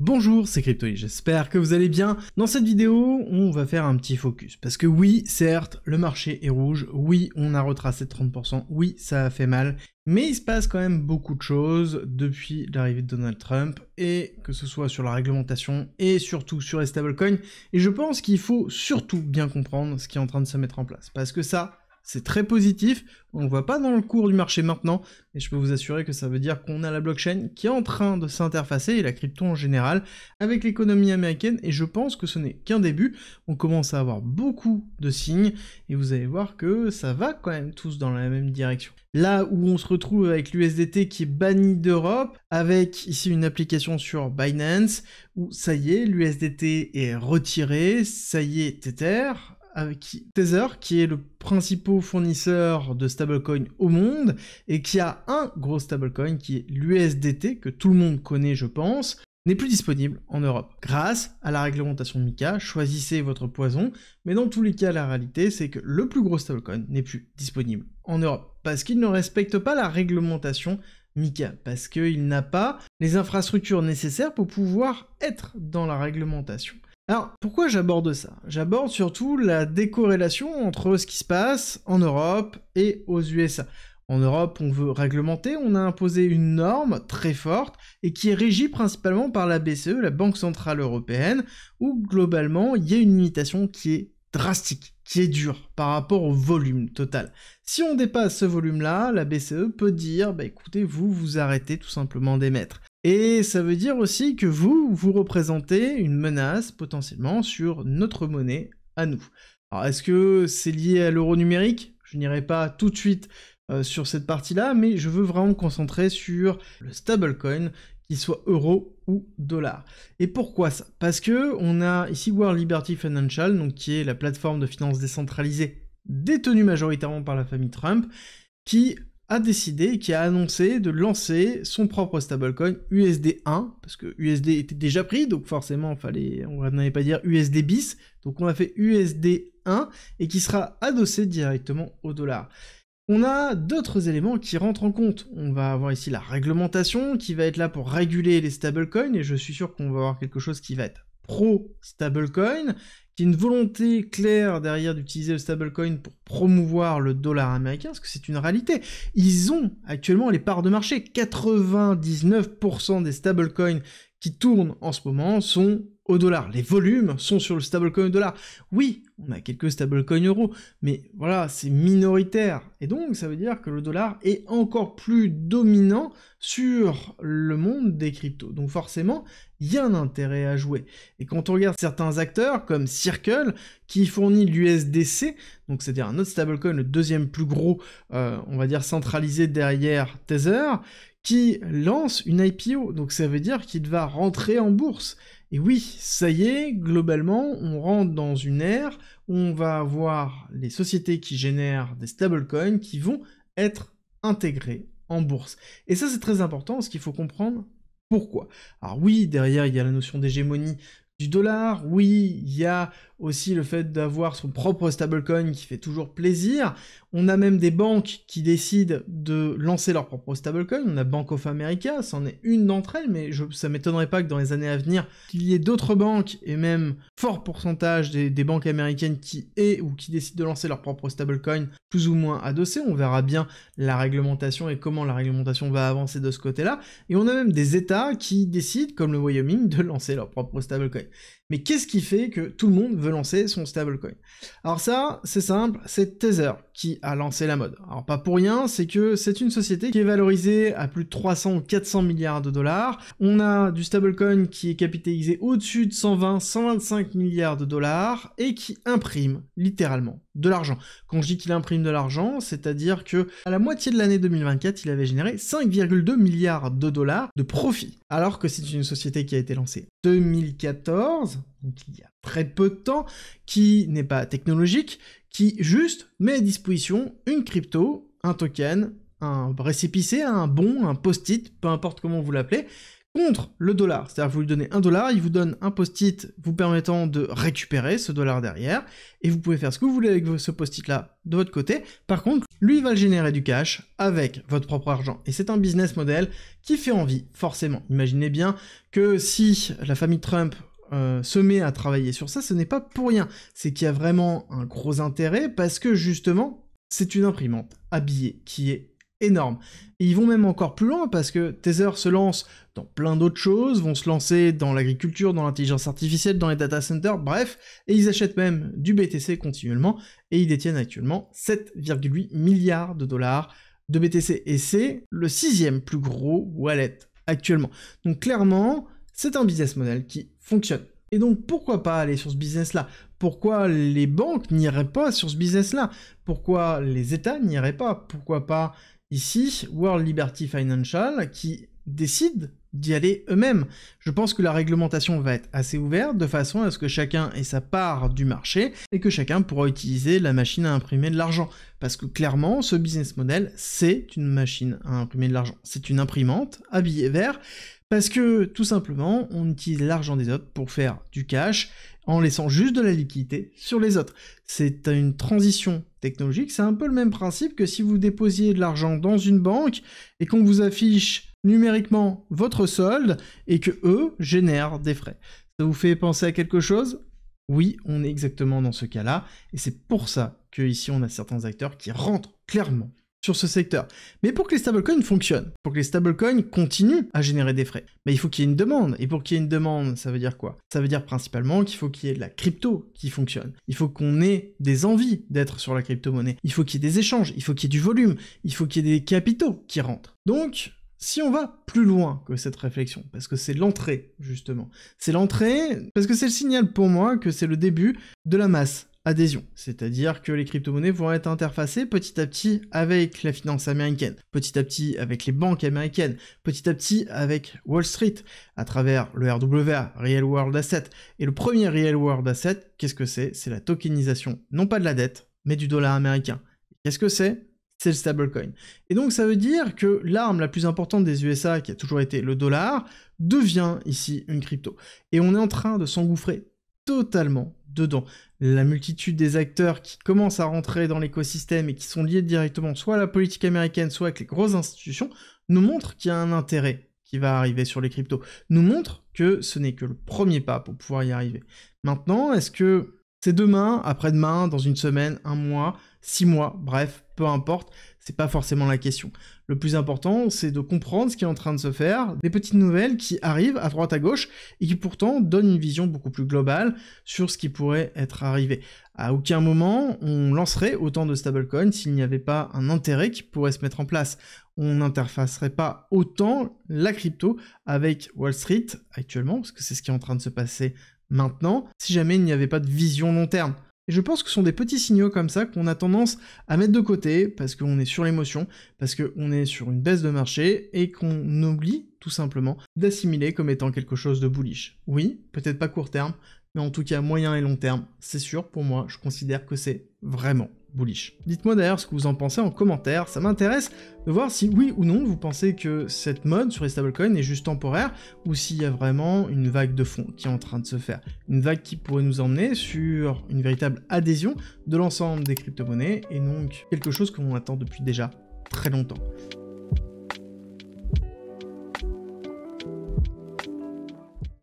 Bonjour, c'est Cryptoly, j'espère que vous allez bien. Dans cette vidéo, on va faire un petit focus. Parce que oui, certes, le marché est rouge, oui, on a retracé de 30%, oui, ça a fait mal, mais il se passe quand même beaucoup de choses depuis l'arrivée de Donald Trump, et que ce soit sur la réglementation, et surtout sur les stablecoins, et je pense qu'il faut surtout bien comprendre ce qui est en train de se mettre en place. Parce que ça, c'est très positif, on ne le voit pas dans le cours du marché maintenant, mais je peux vous assurer que ça veut dire qu'on a la blockchain qui est en train de s'interfacer, et la crypto en général, avec l'économie américaine, et je pense que ce n'est qu'un début, on commence à avoir beaucoup de signes, et vous allez voir que ça va quand même tous dans la même direction. Là où on se retrouve avec l'USDT qui est banni d'Europe, avec ici une application sur Binance, où ça y est, l'USDT est retiré, ça y est, Tether, Tether, qui est le principal fournisseur de stablecoin au monde, et qui a un gros stablecoin qui est l'USDT, que tout le monde connaît je pense, n'est plus disponible en Europe. Grâce à la réglementation MiCA, choisissez votre poison, mais dans tous les cas la réalité c'est que le plus gros stablecoin n'est plus disponible en Europe, parce qu'il ne respecte pas la réglementation MiCA, parce qu'il n'a pas les infrastructures nécessaires pour pouvoir être dans la réglementation. Alors, pourquoi j'aborde ça? J'aborde surtout la décorrélation entre ce qui se passe en Europe et aux USA. En Europe, on veut réglementer, on a imposé une norme très forte et qui est régie principalement par la BCE, la Banque Centrale Européenne, où globalement, il y a une limitation qui est drastique, qui est dure par rapport au volume total. Si on dépasse ce volume-là, la BCE peut dire, bah écoutez, vous arrêtez tout simplement d'émettre. Et ça veut dire aussi que vous représentez une menace potentiellement sur notre monnaie à nous. Alors est-ce que c'est lié à l'euro numérique? Je n'irai pas tout de suite sur cette partie-là, mais je veux vraiment me concentrer sur le stablecoin, qu'il soit euro ou dollar. Et pourquoi ça? Parce que on a ici World Liberty Financial, donc qui est la plateforme de finance décentralisée détenue majoritairement par la famille Trump, qui a décidé, qui a annoncé de lancer son propre stablecoin USD1, parce que USD était déjà pris, donc forcément on n'allait pas dire USD bis, donc on a fait USD1, et qui sera adossé directement au dollar. On a d'autres éléments qui rentrent en compte. On va avoir ici la réglementation, qui va être là pour réguler les stablecoins, et je suis sûr qu'on va avoir quelque chose qui va être pro-stablecoin, qui est une volonté claire derrière d'utiliser le stablecoin pour promouvoir le dollar américain, parce que c'est une réalité. Ils ont actuellement les parts de marché. 99% des stablecoins qui tournent en ce moment sont au dollar. Les volumes sont sur le stablecoin au dollar. Oui, on a quelques stablecoins euros, mais voilà, c'est minoritaire. Et donc, ça veut dire que le dollar est encore plus dominant sur le monde des cryptos. Donc forcément, il y a un intérêt à jouer. Et quand on regarde certains acteurs, comme Circle, qui fournit l'USDC, donc c'est-à-dire un autre stablecoin, le deuxième plus gros, on va dire centralisé derrière Tether, qui lance une IPO, donc ça veut dire qu'il va rentrer en bourse. Et oui, ça y est, globalement, on rentre dans une ère où on va avoir les sociétés qui génèrent des stablecoins qui vont être intégrées en bourse. Et ça, c'est très important, parce qu'il faut comprendre pourquoi. Alors oui, derrière, il y a la notion d'hégémonie du dollar, oui, il y a aussi le fait d'avoir son propre stablecoin qui fait toujours plaisir. On a même des banques qui décident de lancer leur propre stablecoin. On a Bank of America, c'en est une d'entre elles, mais ça m'étonnerait pas que dans les années à venir, qu'il y ait d'autres banques, et même fort pourcentage des banques américaines qui décident de lancer leur propre stablecoin, plus ou moins adossé. On verra bien la réglementation et comment la réglementation va avancer de ce côté-là. Et on a même des États qui décident, comme le Wyoming, de lancer leur propre stablecoin. Mais qu'est-ce qui fait que tout le monde veut lancer son stablecoin? Alors ça, c'est simple, c'est Tether qui a lancé la mode. Alors pas pour rien, c'est que c'est une société qui est valorisée à plus de 300 ou 400 milliards de dollars. On a du stablecoin qui est capitalisé au-dessus de 120-125 milliards de dollars et qui imprime littéralement de l'argent. Quand je dis qu'il imprime de l'argent, c'est-à-dire que à la moitié de l'année 2024, il avait généré 5,2 milliards de dollars de profit, alors que c'est une société qui a été lancée en 2014, donc il y a très peu de temps, qui n'est pas technologique, qui juste met à disposition une crypto, un token, un récépissé, un bon, un post-it, peu importe comment vous l'appelez, contre le dollar. C'est-à-dire que vous lui donnez $1, il vous donne un post-it vous permettant de récupérer ce dollar derrière, et vous pouvez faire ce que vous voulez avec ce post-it-là de votre côté. Par contre, lui, il va générer du cash avec votre propre argent. Et c'est un business model qui fait envie, forcément. Imaginez bien que si la famille Trump se met à travailler sur ça, ce n'est pas pour rien. C'est qu'il y a vraiment un gros intérêt parce que justement, c'est une imprimante à billets qui est énorme. Et ils vont même encore plus loin parce que Tether se lance dans plein d'autres choses, vont se lancer dans l'agriculture, dans l'intelligence artificielle, dans les data centers, bref, et ils achètent même du BTC continuellement, et ils détiennent actuellement 7,8 milliards de dollars de BTC, et c'est le 6e plus gros wallet actuellement. Donc clairement, c'est un business model qui fonctionne. Et donc pourquoi pas aller sur ce business-là? Pourquoi les banques n'iraient pas sur ce business-là? Pourquoi les États n'iraient pas? Pourquoi pas ici, World Liberty Financial, qui décide d'y aller eux-mêmes? Je pense que la réglementation va être assez ouverte, de façon à ce que chacun ait sa part du marché, et que chacun pourra utiliser la machine à imprimer de l'argent. Parce que clairement, ce business model, c'est une machine à imprimer de l'argent. C'est une imprimante à billets verts, parce que, tout simplement, on utilise l'argent des autres pour faire du cash, en laissant juste de la liquidité sur les autres. C'est une transition technologique, c'est un peu le même principe que si vous déposiez de l'argent dans une banque, et qu'on vous affiche numériquement votre solde, et que eux génèrent des frais. Ça vous fait penser à quelque chose? Oui, on est exactement dans ce cas-là, et c'est pour ça qu'ici on a certains acteurs qui rentrent clairement sur ce secteur. Mais pour que les stablecoins fonctionnent, pour que les stablecoins continuent à générer des frais, il faut qu'il y ait une demande. Et pour qu'il y ait une demande, ça veut dire quoi? Ça veut dire principalement qu'il faut qu'il y ait de la crypto qui fonctionne. Il faut qu'on ait des envies d'être sur la crypto-monnaie. Il faut qu'il y ait des échanges, il faut qu'il y ait du volume, il faut qu'il y ait des capitaux qui rentrent. Donc, si on va plus loin que cette réflexion, parce que c'est l'entrée, justement, c'est l'entrée, parce que c'est le signal pour moi que c'est le début de la masse adhésion, c'est-à-dire que les crypto-monnaies vont être interfacées petit à petit avec la finance américaine, petit à petit avec les banques américaines, petit à petit avec Wall Street, à travers le RWA, Real World Asset. Et le premier Real World Asset, qu'est-ce que c'est? C'est la tokenisation, non pas de la dette, mais du dollar américain. Qu'est-ce que c'est? C'est le stablecoin. Et donc ça veut dire que l'arme la plus importante des USA, qui a toujours été le dollar, devient ici une crypto. Et on est en train de s'engouffrer totalement dedans. La multitude des acteurs qui commencent à rentrer dans l'écosystème et qui sont liés directement soit à la politique américaine, soit avec les grosses institutions, nous montrent qu'il y a un intérêt qui va arriver sur les cryptos, nous montrent que ce n'est que le premier pas pour pouvoir y arriver. Maintenant, est-ce que c'est demain, après-demain, dans une semaine, un mois, 6 mois, bref, peu importe, c'est pas forcément la question. Le plus important, c'est de comprendre ce qui est en train de se faire, des petites nouvelles qui arrivent à droite à gauche, et qui pourtant donnent une vision beaucoup plus globale sur ce qui pourrait être arrivé. À aucun moment, on lancerait autant de stablecoins s'il n'y avait pas un intérêt qui pourrait se mettre en place. On n'interfacerait pas autant la crypto avec Wall Street actuellement, parce que c'est ce qui est en train de se passer maintenant, si jamais il n'y avait pas de vision long terme. Et je pense que ce sont des petits signaux comme ça qu'on a tendance à mettre de côté, parce qu'on est sur l'émotion, parce qu'on est sur une baisse de marché, et qu'on oublie tout simplement d'assimiler comme étant quelque chose de bullish. Oui, peut-être pas court terme, mais en tout cas moyen et long terme, c'est sûr, pour moi, je considère que c'est vraiment bullish. Dites-moi d'ailleurs ce que vous en pensez en commentaire, ça m'intéresse de voir si oui ou non vous pensez que cette mode sur les stablecoins est juste temporaire, ou s'il y a vraiment une vague de fond qui est en train de se faire. Une vague qui pourrait nous emmener sur une véritable adhésion de l'ensemble des crypto-monnaies, et donc quelque chose que l'on attend depuis déjà très longtemps.